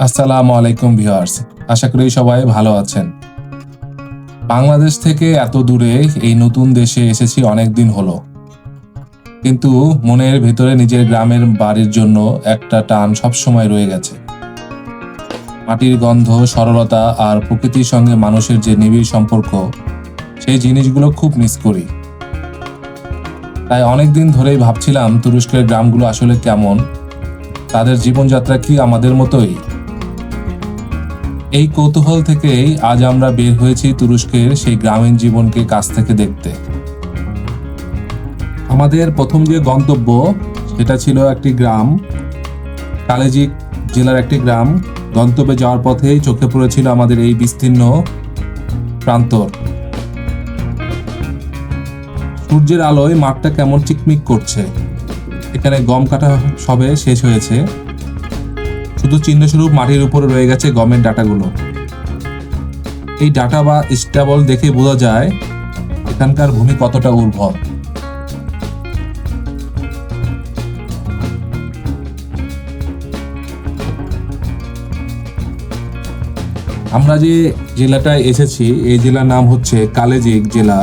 আসসালামু আলাইকুম ভিউয়ার্স, আশা করি সবাই ভালো আছেন। বাংলাদেশ থেকে এত দূরে এই নতুন দেশে এসেছি অনেক দিন হলো, কিন্তু মনের ভেতরে নিজের গ্রামের বাড়ির জন্য একটা টান সবসময় রয়ে গেছে। মাটির গন্ধ, সরলতা আর প্রকৃতির সঙ্গে মানুষের যে নিবিড় সম্পর্ক, সেই জিনিসগুলো খুব মিস করি। তাই অনেক দিন ধরেই ভাবছিলাম তুরস্কের গ্রামগুলো আসলে কেমন, তাদের জীবনযাত্রা কি আমাদের মতোই। এই কৌতূহল থেকেই আজ আমরা বের হয়েছি তুরস্কের সেই গ্রামীণ জীবনকে কাছ থেকে দেখতে। আমাদের প্রথম যে গন্তব্য সেটা ছিল একটি গ্রাম, কালেজিক জেলার একটি গ্রাম। গন্তব্যে যাওয়ার পথেই চোখে পড়েছিল আমাদের এই বিস্তীর্ণ প্রান্তর। সূর্যের আলোয় মাঠটা কেমন চিকমিক করছে। এখানে গম কাটা সবে শেষ হয়েছে, শুধু চিহ্নস্বরূপ মাটির উপরে রয়ে গেছে গমের ডাটাগুলো। এই ডাটা বা স্ট্যাবল দেখে বোঝা যায় এখানকার ভূমি কতটা উর্বর। আমরা যে জেলাটায় এসেছি এই জেলার নাম হচ্ছে কালেজিক জেলা,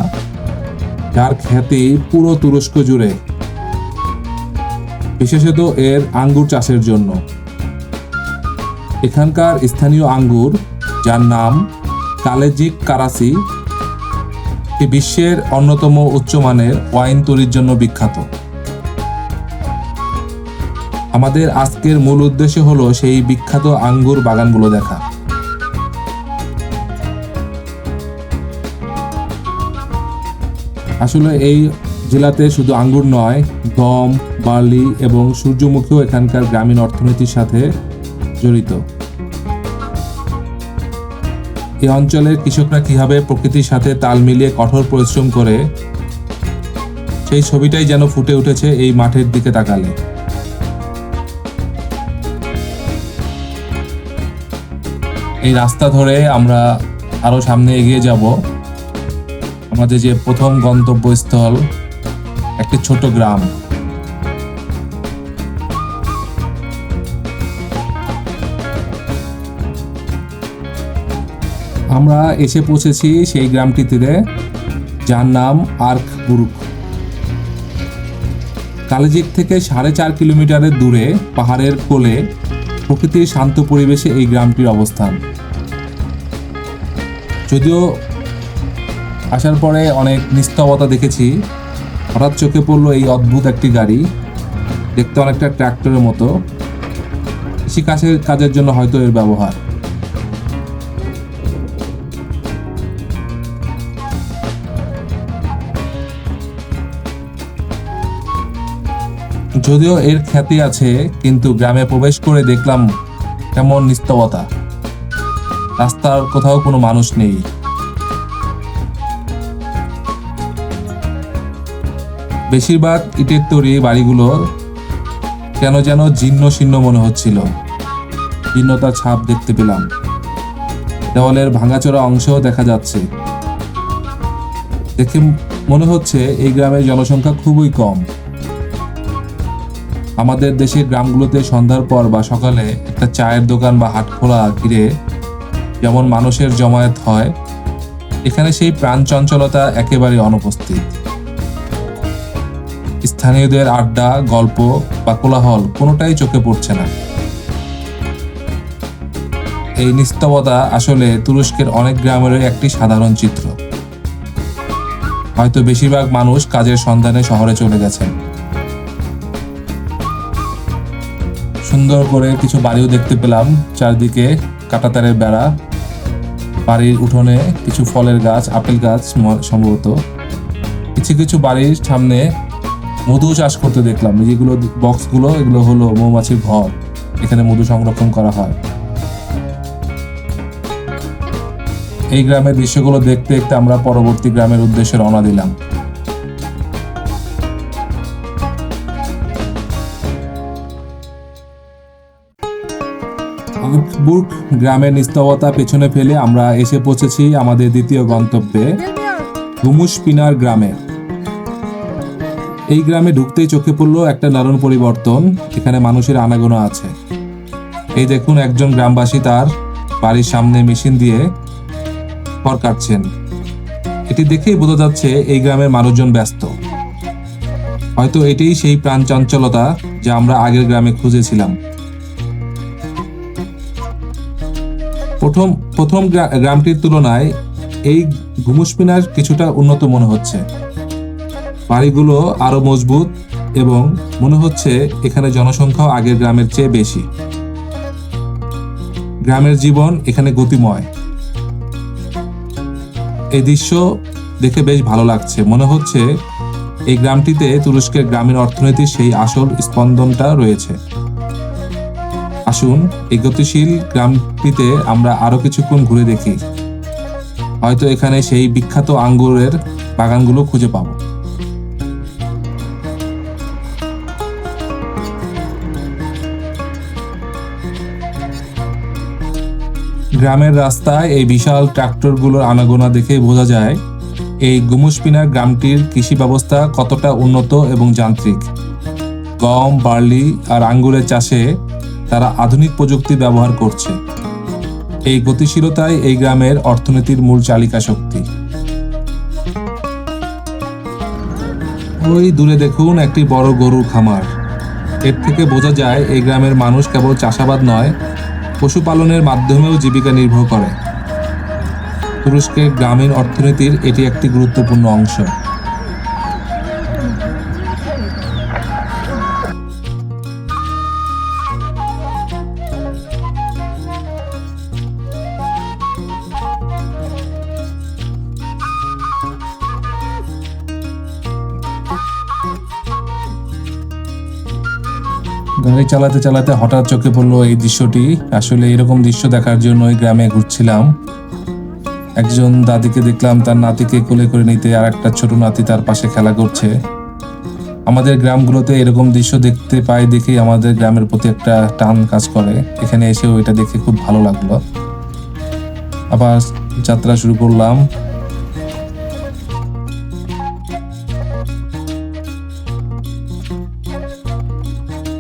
যার খ্যাতি পুরো তুরস্ক জুড়ে, বিশেষত এর আঙ্গুর চাষের জন্য। এখানকার স্থানীয় আঙ্গুর, যার নাম কালেজিক কারাসি, বিশ্বের অন্যতম উচ্চমানের ওয়াইন তৈরির জন্য বিখ্যাত। আমাদের আজকের মূল উদ্দেশ্য হলো সেই বিখ্যাত আঙ্গুর বাগানগুলো দেখা। আসলে এই জেলাতে শুধু আঙ্গুর নয়, গম, বার্লি এবং সূর্যমুখীও এখানকার গ্রামীণ অর্থনীতির সাথে জড়িত। এই অঞ্চলের কৃষকরা কিভাবে প্রকৃতির সাথে তাল মিলিয়ে কঠোর পরিশ্রম করে, সেই ছবিটাই যেন ফুটে উঠেছে এই মাঠের দিকে তাকালে। এই রাস্তা ধরে আমরা আরো সামনে এগিয়ে যাব। আমাদের যে প্রথম গন্তব্যস্থল একটি ছোট গ্রাম। আমরা এসে পৌঁছেছি সেই গ্রামটিতে, যার নাম আর্কবুরুক। কালেজিক থেকে 4.5 কিলোমিটারের দূরে পাহাড়ের কোলে প্রকৃতির শান্ত পরিবেশে এই গ্রামটির অবস্থান। যদিও আসার পরে অনেক নিস্তবতা দেখেছি, হঠাৎ চোখে পড়লো এই অদ্ভুত একটি গাড়ি, দেখতে অনেকটা ট্র্যাক্টরের মতো। কৃষিকাজের কাজের জন্য হয়তো এর ব্যবহার। যদিও এর খ্যাতি আছে, কিন্তু গ্রামে প্রবেশ করে দেখলাম কেমন নিস্তবতা। রাস্তার কোথাও কোনো মানুষ নেই। বেশিরভাগ ইটের তৈরি বাড়িগুলো কেন যেন জীর্ণ শীর্ণ মনে হচ্ছিল। জীর্ণতার ছাপ দেখতে পেলাম, দেওয়ালের ভাঙাচোরা অংশও দেখা যাচ্ছে। দেখে মনে হচ্ছে এই গ্রামের জনসংখ্যা খুবই কম। আমাদের দেশের গ্রামগুলোতে সন্ধ্যার পর বা সকালে একটা চায়ের দোকান বা হাট খোলা ঘিরে যেমন মানুষের জমায়েত হয়, এখানে সেই প্রাণ চঞ্চলতা একেবারে অনুপস্থিত। স্থানীয়দের আড্ডা, গল্প বা কোলাহল কোনোটাই চোখে পড়ছে না। এই নিস্তবতা আসলে তুরস্কের অনেক গ্রামেরই একটি সাধারণ চিত্র। হয়তো বেশিরভাগ মানুষ কাজের সন্ধানে শহরে চলে গেছেন। সুন্দর করে কিছু বাড়িও দেখতে পেলাম, চারদিকে কাঁটাতারের বেড়া। বাড়ির উঠোনে কিছু ফলের গাছ, আপেল গাছ সম্ভবত। কিছু কিছু বাড়ির সামনে মধু চাষ করতে দেখলাম। যেগুলো বক্সগুলো, এগুলো হলো মৌমাছির ঘর, এখানে মধু সংরক্ষণ করা হয়। এই গ্রামের দৃশ্যগুলো দেখতে দেখতে আমরা পরবর্তী গ্রামের উদ্দেশ্যে রওনা দিলাম। আর্কবুরুক গ্রামের নিস্তবতা পেছনে ফেলে আমরা এসে পৌঁছেছি আমাদের দ্বিতীয় গন্তব্যে, গুমুশপিনার গ্রামে। এই গ্রামে ঢুকতেই চোখে পড়লো একটা দারুণ পরিবর্তন। এখানে মানুষের আনাগোনা আছে। এই দেখুন, একজন গ্রামবাসী তার বাড়ির সামনে মেশিন দিয়ে খড় কাটছেন। এটি দেখেই বোঝা যাচ্ছে এই গ্রামের মানুষজন ব্যস্ত। হয়তো এটাই সেই প্রাণ চঞ্চলতা যা আমরা আগের গ্রামে খুঁজেছিলাম। প্রথম গ্রামটির তুলনায় এই ঘুমুসপিনার কিছুটা উন্নত মনে হচ্ছে। বাড়িগুলো আরো মজবুত এবং মনে হচ্ছে এখানে জনসংখ্যাও আগের গ্রামের চেয়ে বেশি। গ্রামের জীবন এখানে গতিময়। এই দৃশ্য দেখে বেশ ভালো লাগছে। মনে হচ্ছে এই গ্রামটিতে তুরস্কের গ্রামীণ অর্থনীতির সেই আসল স্পন্দনটা রয়েছে। আসুন এই গতিশীল গ্রামটিতে আমরা আরো কিছুক্ষণ ঘুরে দেখি। হয়তো এখানে সেই বিখ্যাত আঙ্গুরের বাগানগুলো খুঁজে পাবো। গ্রামের রাস্তায় এই বিশাল ট্রাক্টরগুলোর আনাগোনা দেখে বোঝা যায় এই গুমুসপিনার গ্রামটির কৃষি ব্যবস্থা কতটা উন্নত এবং যান্ত্রিক। গম, বার্লি আর আঙ্গুরের চাষে তারা আধুনিক প্রযুক্তি ব্যবহার করছে। এই গতিশীলতাই এই গ্রামের অর্থনীতির মূল চালিকা শক্তি। ওই দূরে দেখুন একটি বড় গরুর খামার। এর থেকে বোঝা যায় এই গ্রামের মানুষ কেবল চাষাবাদ নয়, পশুপালনের মাধ্যমেও জীবিকা নির্ভর করে। তুরস্কের গ্রামীণ অর্থনীতির এটি একটি গুরুত্বপূর্ণ অংশ। গাড়ি চালাতে চালাতে হঠাৎ চোখে পড়লো এই দৃশ্যটি। আসলে এরকম দৃশ্য দেখার জন্য ওই গ্রামে ঘুরছিলাম। একজন দাদিকে দেখলাম তার নাতিকে কোলে করে নিতে, আর একটা ছোট নাতি তার পাশে খেলা করছে। আমাদের গ্রামগুলোতে এরকম দৃশ্য দেখতে পাই দেখেই আমাদের গ্রামের প্রতি একটা টান কাজ করে। এখানে এসেও এটা দেখে খুব ভালো লাগলো। আবার যাত্রা শুরু করলাম।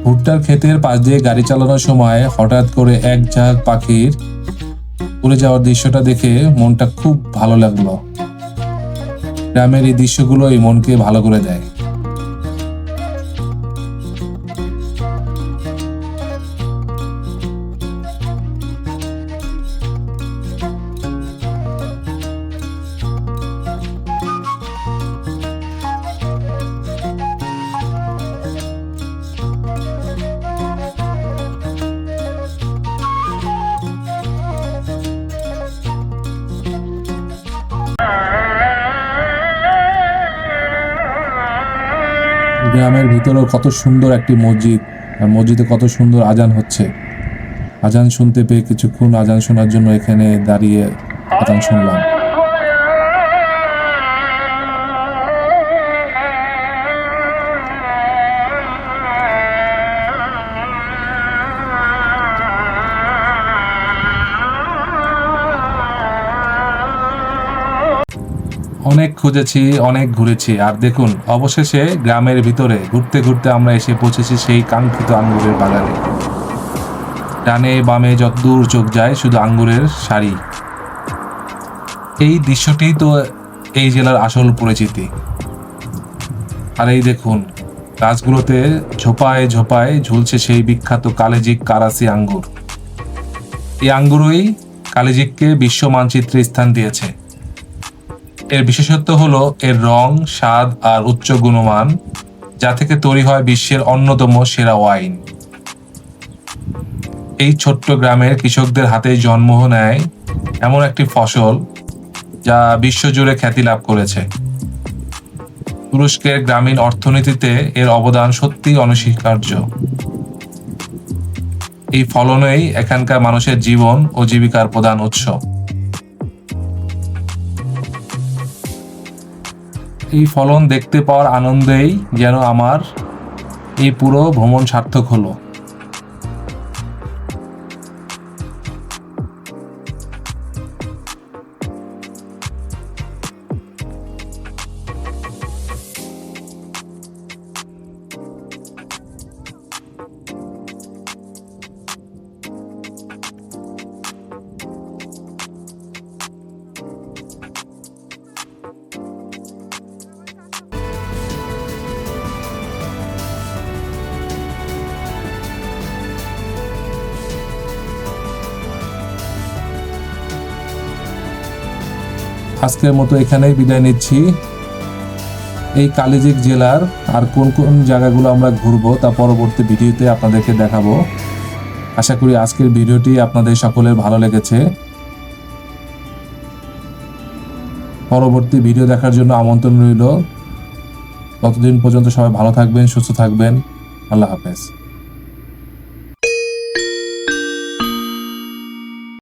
ভুট্টার ক্ষেতের পাশ দিয়ে গাড়ি চালানোর সময় হঠাৎ করে এক ঝাঁক পাখির উড়ে যাওয়ার দৃশ্যটা দেখে মনটা খুব ভালো লাগলো। গ্রামের এই দৃশ্যগুলো এই মনকে ভালো করে দেয়। গ্রামের ভিতরেও কত সুন্দর একটি মসজিদ, আর মসজিদে কত সুন্দর আজান হচ্ছে। আজান শুনতে পেয়ে কিছুক্ষণ আজান শোনার জন্য এখানে দাঁড়িয়ে আজান শুনলাম। অনেক খুঁজেছি, অনেক ঘুরেছি, আর দেখুন অবশেষে গ্রামের ভিতরে ঘুরতে ঘুরতে আমরা এসে পৌঁছেছি সেই কাঙ্ক্ষিত আঙ্গুরের বাগানে। ডানে বামে যতদূর চোখ যায় শুধু আঙ্গুরের সারি। এই দৃশ্যটি তো এই জেলার আসল পরিচিতি। আর এই দেখুন গাছগুলোতে ঝোপায় ঝোপায় ঝুলছে সেই বিখ্যাত কালেজিক কারাসি আঙ্গুর। এই আঙ্গুরই কালেজিককে বিশ্ব মানচিত্রে স্থান দিয়েছে। এর বিশেষত্ব হলো এর রং, স্বাদ আর উচ্চ গুণমান, যা থেকে তৈরি হয় বিশ্বের অন্যতম সেরা ওয়াইন। এই ছোট্ট গ্রামের কৃষকদের হাতে জন্ম নেয় এমন একটি ফসল যা বিশ্বজুড়ে খ্যাতি লাভ করেছে। তুরস্কের গ্রামীণ অর্থনীতিতে এর অবদান সত্যিই অনস্বীকার্য। এই ফলনই এখানকার মানুষের জীবন ও জীবিকার প্রধান উৎস। এই ফলন দেখতে পাওয়ার আনন্দেই যেন আমার এই পুরো ভ্রমণ সার্থক হলো। আজকের মতো এখানেই বিদায় নিচ্ছি। এই কালিজিক জেলার আর কোন কোন জায়গাগুলো আমরা ঘুরবো তা পরবর্তী ভিডিওতে আপনাদেরকে দেখাবো। আশা করি আজকের ভিডিওটি আপনাদের সকলের ভালো লেগেছে। পরবর্তী ভিডিও দেখার জন্য আমন্ত্রণ রইল। ততদিন পর্যন্ত সবাই ভালো থাকবেন, সুস্থ থাকবেন। আল্লাহ হাফেজ।